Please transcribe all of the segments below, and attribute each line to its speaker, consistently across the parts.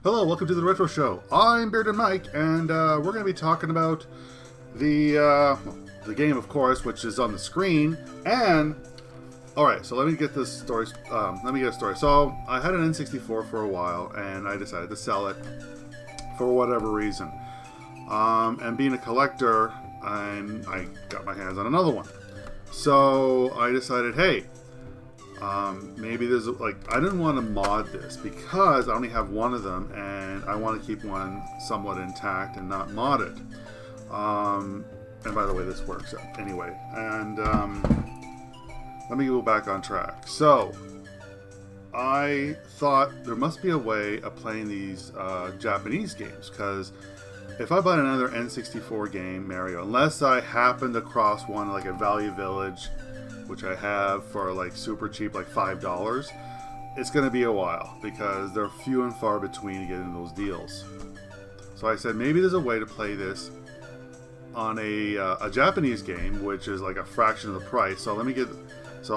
Speaker 1: Hello, welcome to the Retro Show. I'm Bearded Mike, and we're going to be talking about the game, of course, which is on the screen. And all right, so let me get this story. So I had an N64 for a while, and I decided to sell it for whatever reason. And being a collector, I got my hands on another one. So I decided, hey. Maybe there's I didn't want to mod this because I only have one of them and I want to keep one somewhat intact and not mod it. And by the way, this works anyway. And let me go back on track. So I thought there must be a way of playing these Japanese games, because if I buy another N64 game, Mario, unless I happen to cross one like at Value Village, which I have for like super cheap, like $5, it's going to be a while because they're few and far between to get into those deals. So I said maybe there's a way to play this on a Japanese game, which is like a fraction of the price. So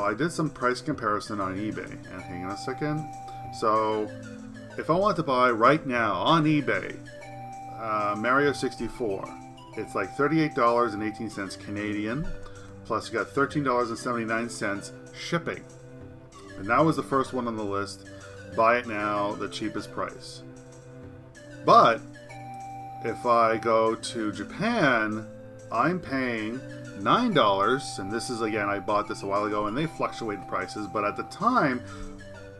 Speaker 1: I did some price comparison on eBay. And hang on a second. So if I want to buy right now on eBay Mario 64, it's like $38.18 Canadian. Plus, you got $13.79 shipping. And that was the first one on the list. Buy it now, the cheapest price. But if I go to Japan, I'm paying $9. And this is, again, I bought this a while ago, and they fluctuate in prices. But at the time,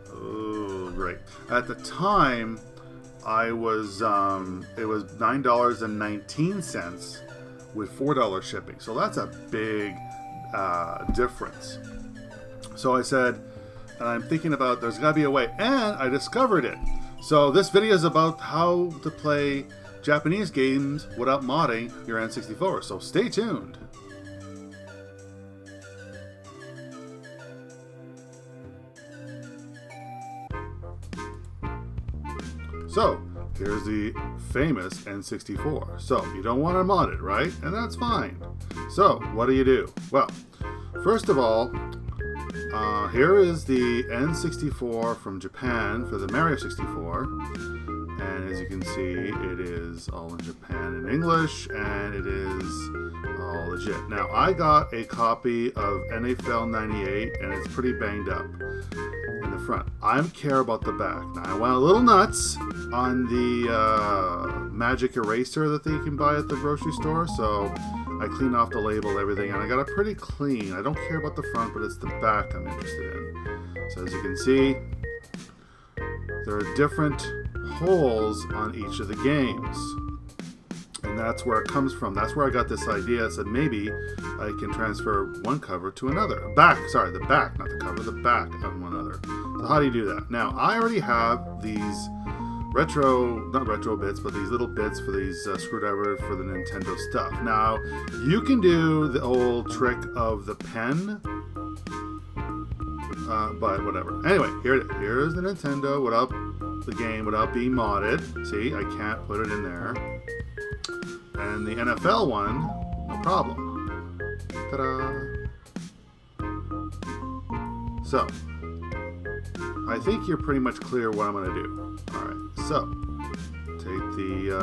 Speaker 1: oh, great. At the time, it was $9.19 with $4 shipping. So that's a big difference. So I said, and I'm thinking about there's got to be a way, and I discovered it. So this video is about how to play Japanese games without modding your N64. So stay tuned. So here's the famous N64. So you don't want to mod it, right? And that's fine. So what do? Well, first of all, here is the N64 from Japan for the Mario 64. And as you can see, it is all in Japan in English, and it is all legit. Now, I got a copy of NFL 98, and it's pretty banged up in the front. I care about the back. Now, I went a little nuts on the magic eraser that they can buy at the grocery store, so I cleaned off the label, everything, and I got it pretty clean. I don't care about the front, but it's the back I'm interested in. So as you can see, there are different holes on each of the games, and that's where it comes from. That's where I got this idea. I said maybe I can transfer one cover to another. The back, not the cover, the back on one other. So how do you do that? Now, I already have these not retro bits, but these little bits for these screwdrivers for the Nintendo stuff. Now, you can do the old trick of the pen, but whatever. Anyway, here's the Nintendo without the game, without being modded. See, I can't put it in there. And the NFL one, no problem. Ta-da! So, I think you're pretty much clear what I'm going to do. Alright, so, take the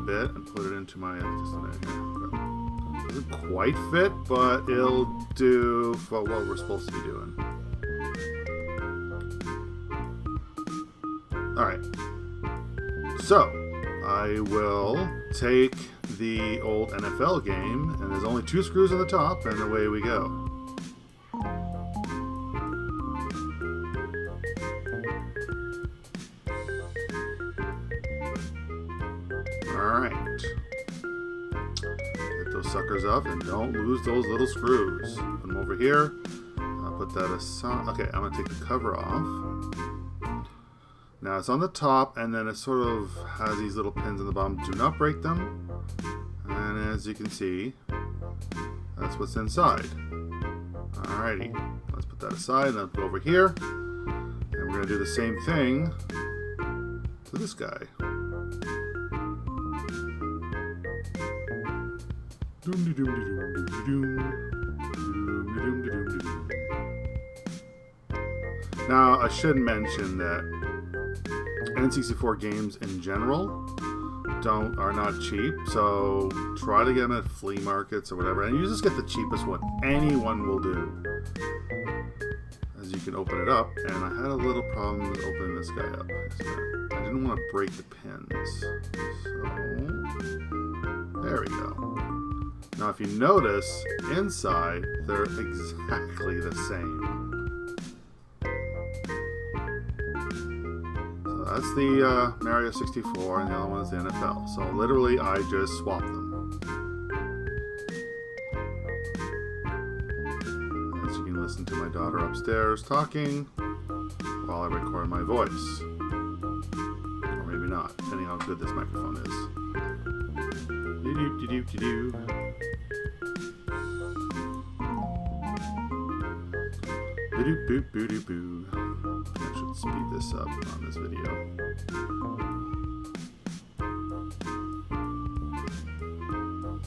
Speaker 1: bit and put it into my... Doesn't quite fit, but it'll do for what we're supposed to be doing. Alright, so, I will take the old NFL game, and there's only 2 screws on the top, and away we go. Alright. Get those suckers up and don't lose those little screws. Put them over here. I'll put that aside. Okay, I'm going to take the cover off. Now it's on the top, and then it sort of has these little pins on the bottom. Do not break them. And as you can see, that's what's inside. Alrighty. Let's put that aside, and then go over here. And we're going to do the same thing to this guy. Now, I should mention that N64 games in general are not cheap, so try to get them at flea markets or whatever, and you just get the cheapest one anyone will do. As you can open it up, and I had a little problem with opening this guy up. I didn't want to break the pins, so there we go. Now if you notice, inside they're exactly the same. That's the Mario 64, and the other one is the NFL. So literally, I just swapped them. As you can listen to my daughter upstairs talking while I record my voice. Or maybe not, depending on how good this microphone is. Do-do-do-do-do-do. Boo-doo-boo-boo-doo-boo. I should speed this up on this video.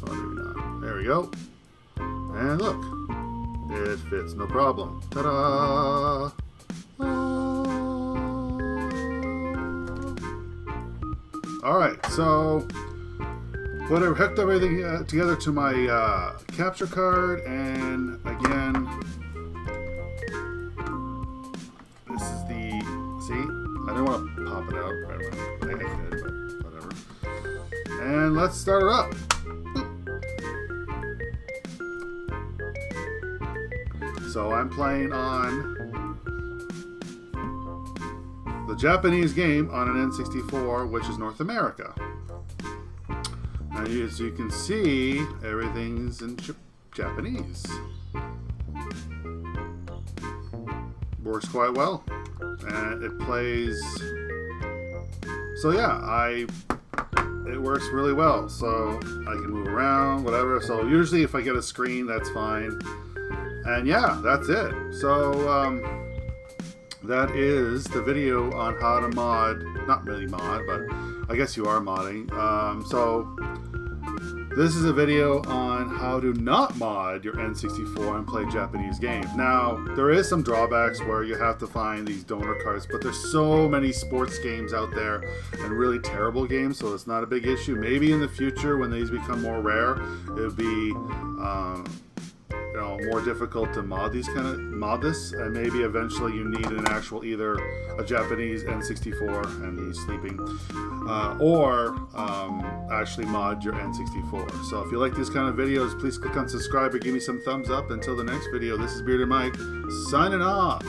Speaker 1: Oh, maybe not. There we go. And look, it fits no problem. Ta-da! Alright, so hooked everything together to my capture card, and again, this is the, see, I didn't want to pop it out, I could, but whatever. And let's start it up. So I'm playing on the Japanese game on an N64, which is North America. And as you can see, everything's in Japanese. Works quite well, and it plays. So yeah, it works really well. So I can move around, whatever. So usually, if I get a screen, that's fine. And yeah, that's it. So that is the video on how to mod. Not really mod, but I guess you are modding. So this is a video on how to not mod your N64 and play Japanese games. Now, there is some drawbacks where you have to find these donor cards, but there's so many sports games out there and really terrible games, so it's not a big issue. Maybe in the future, when these become more rare, it would be more difficult to mod this, and maybe eventually you need an actual either a Japanese N64, and he's sleeping, or actually mod your N64. So if you like these kind of videos, please click on subscribe or give me some thumbs up. Until the next video, this is Bearded Mike signing off.